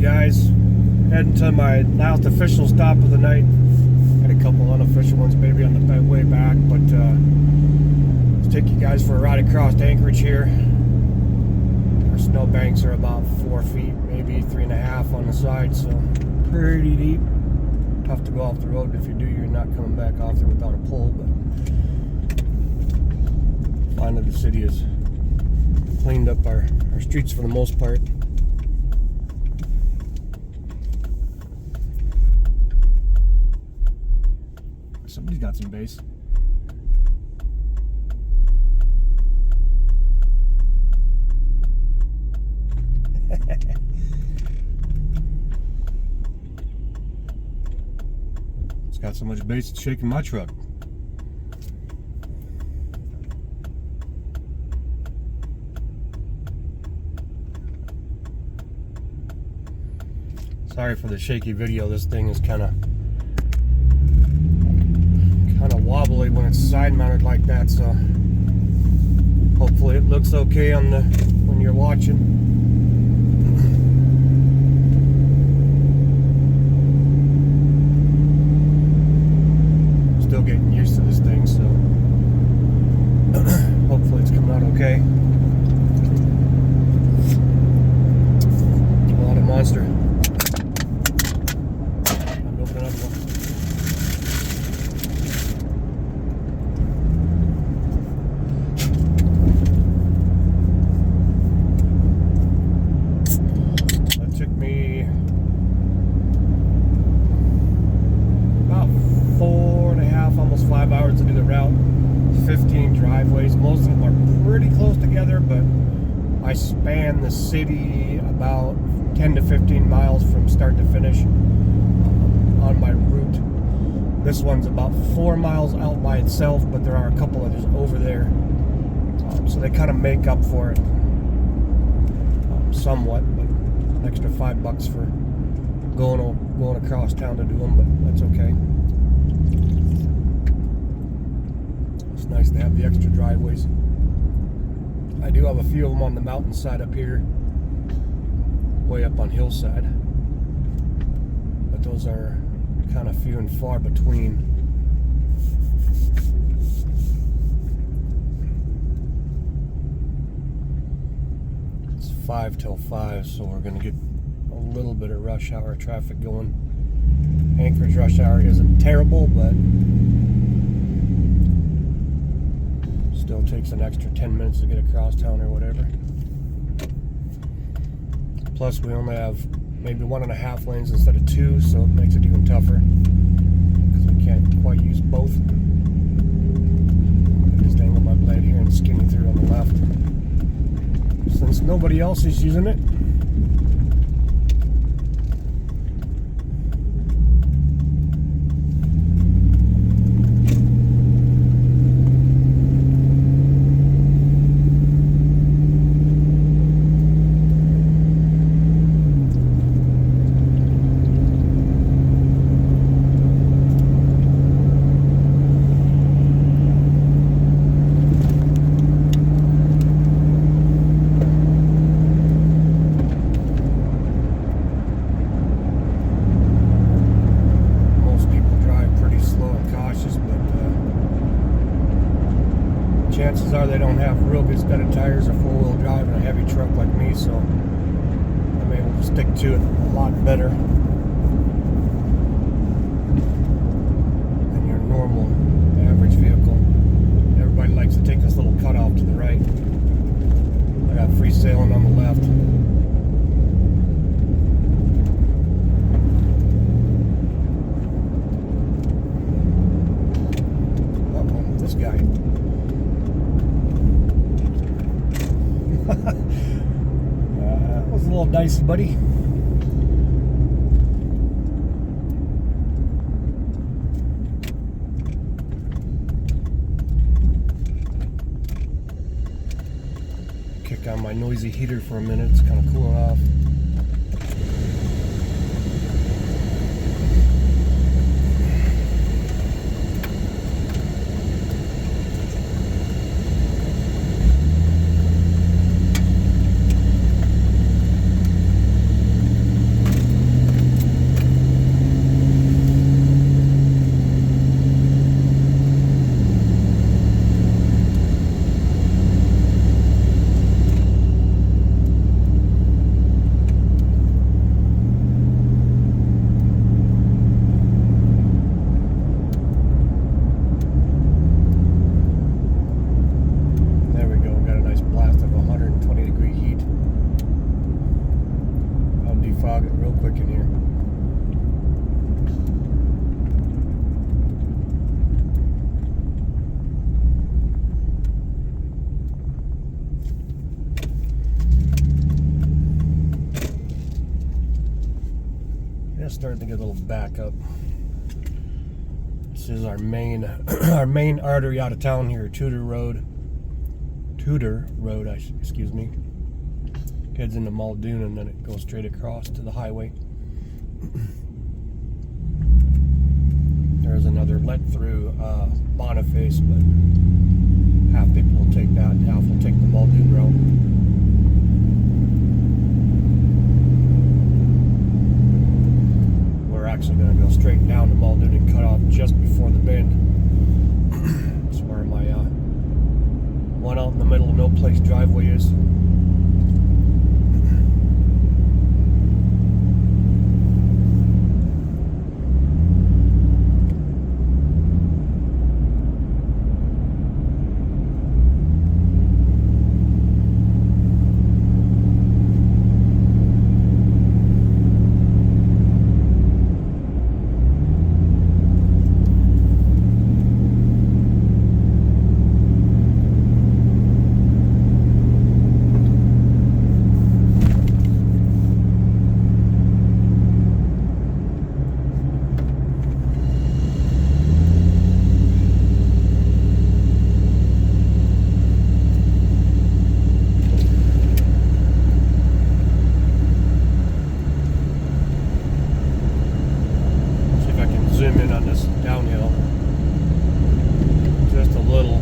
guys. Heading to my last official stop of the night. Had a couple unofficial ones maybe on the way back, but let's take you guys for a ride across Anchorage here. Our snow banks are about 4 feet, maybe 3.5 on the side, so pretty deep. Tough to go off the road. If you do, you're not coming back off there without a pole, but finally the city has cleaned up our streets for the most part. Somebody's got some bass. It's got so much bass it's shaking my truck. Sorry for the shaky video. This thing is kind of wobbly when it's side mounted like that, so hopefully it looks okay on the when you're watching. Still getting used to this thing, so hopefully it's coming out okay. A lot of monster. I'm opening another one. Almost 5 hours to do the route. 15 driveways. Most of them are pretty close together, but I span the city about 10 to 15 miles from start to finish on my route. This one's about 4 miles out by itself, but there are a couple others over there, so they kind of make up for it somewhat. But an extra $5 for going across town to do them, but that's okay. It's nice to have the extra driveways. I do have a few of them on the mountainside up here, way up on hillside, but those are kind of few and far between. It's 5 till 5, so we're gonna get a little bit of rush hour traffic going. Anchorage rush hour isn't terrible, but still takes an extra 10 minutes to get across town or whatever. Plus we only have maybe 1.5 lanes instead of 2, so it makes it even tougher because we can't quite use both. I just angle my blade here and skinny through on the left since nobody else is using it. Chances are they don't have a real good set of tires or four-wheel drive and a heavy truck like me, so I'm able to stick to it a lot better than your normal average vehicle. Everybody likes to take this little cutoff to the right. I got free sailing on the left. Uh-oh, this guy. That was a little dicey, buddy. Kick on my noisy heater for a minute. It's kind of cooling off. defog it real quick in here. Yeah, starting to get a little backup. This is our main our main artery out of town here, Tudor Road, excuse me. Heads into Muldoon and then it goes straight across to the highway. There's another let through Boniface, but half people will take that and half will take the Muldoon route. We're actually going to go straight down to Muldoon and cut off just before the bend. That's where my one out in the middle of no place driveway is. Zoom in on this downhill just a little.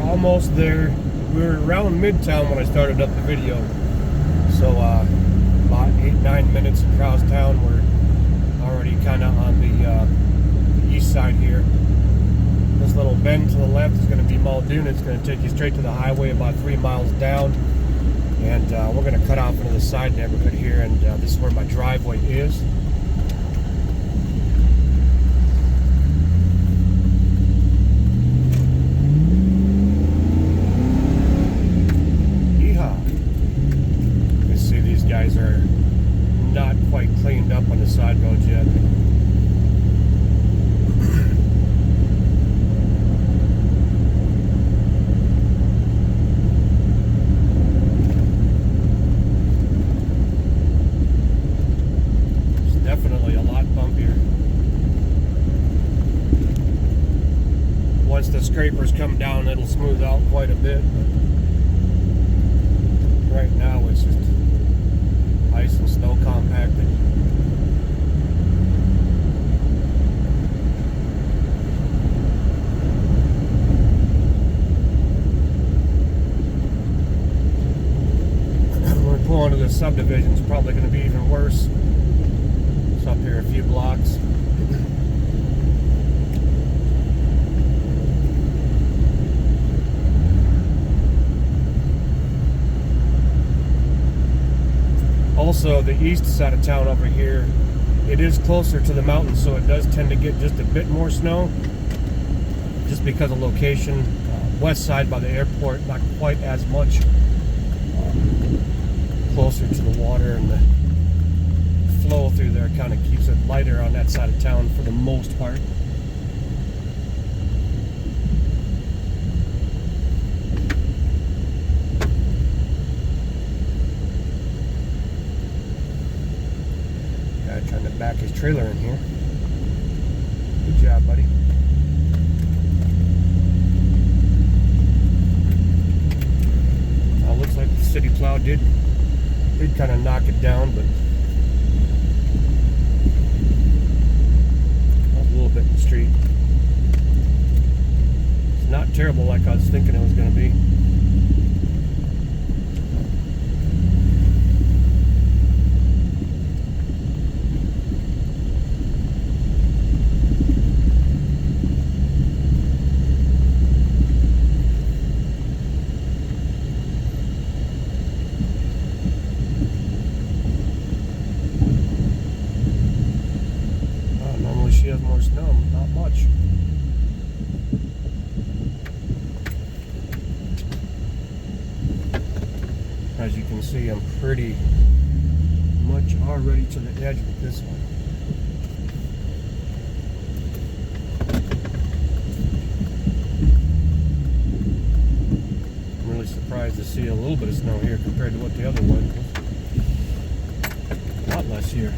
Almost there. We were around Midtown when I started up the video, so about 8-9 minutes across town. We're already kind of on the east side here. This little bend to the left is going to be Muldoon. It's going to take you straight to the highway about 3 miles down, and we're going to cut off into the side neighborhood here, and this is where my driveway is. Guys are not quite cleaned up on the side roads yet. It's definitely a lot bumpier. Once the scrapers come down, it'll smooth out quite a bit. Right now it's just ice and snow compacted. We're pulling to the subdivision. It's probably going to be even worse. It's up here a few blocks. Also, the east side of town over here, it is closer to the mountains, so it does tend to get just a bit more snow, just because of location. West side by the airport, not quite as much. Closer to the water, and the flow through there kind of keeps it lighter on that side of town for the most part. trailer in here. Good job, buddy. Looks like the city plow did kind of knock it down, but a little bit in the street. It's not terrible like I was thinking it was going to be. She has more snow, not much. As you can see, I'm pretty much already to the edge with this one. I'm really surprised to see a little bit of snow here compared to what the other one was. A lot less here.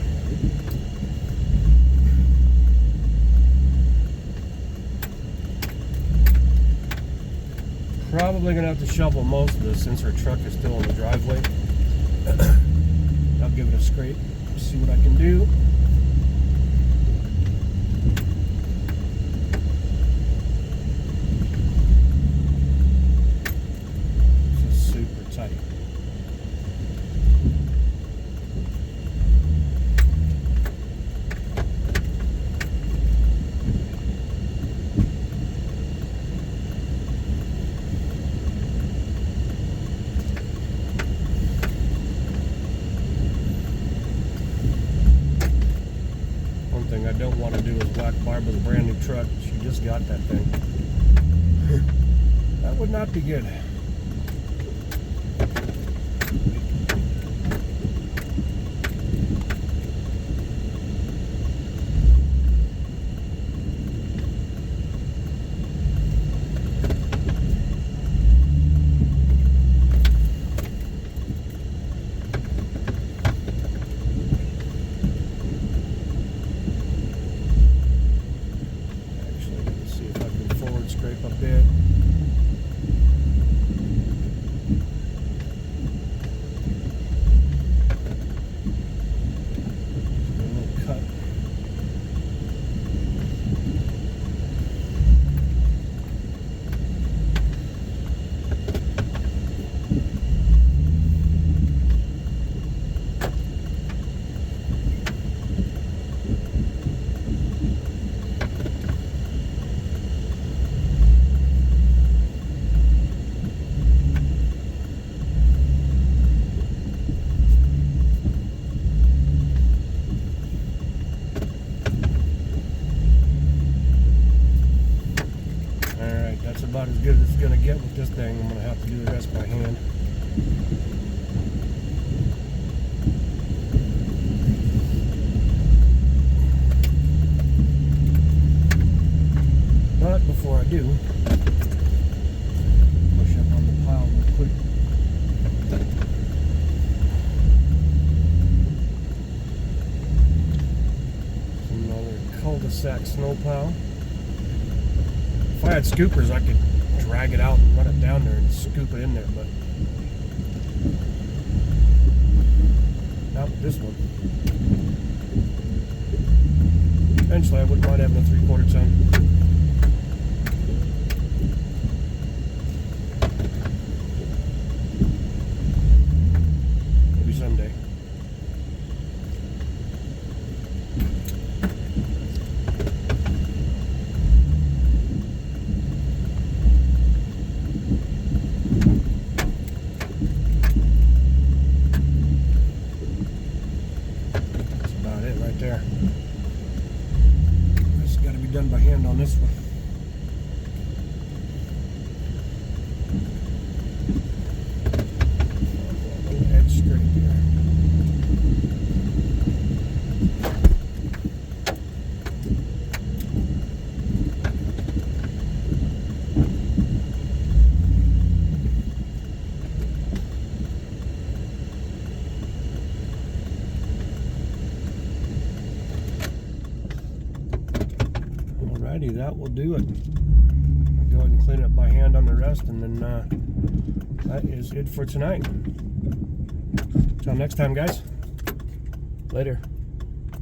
Probably gonna have to shovel most of this since her truck is still in the driveway. I'll give it a scrape, see what I can do. This is super tight. I don't want to do is whack Barb with a brand new truck. She just got that thing. That would not be good. Scrape a bit. A little cut. That's about as good as it's going to get with this thing. I'm going to have to do the rest by hand. But before I do, push up on the pile real quick. Another cul-de-sac snowplow. If I had scoopers, I could drag it out and run it down there and scoop it in there, but not with this one. Eventually, I wouldn't mind having a 3/4 ton. Maybe someday. There. This has got to be done by hand on this Alrighty, that will do it. I'll go ahead and clean up by hand on the rest, and then that is it for tonight. Till next time, guys. Later.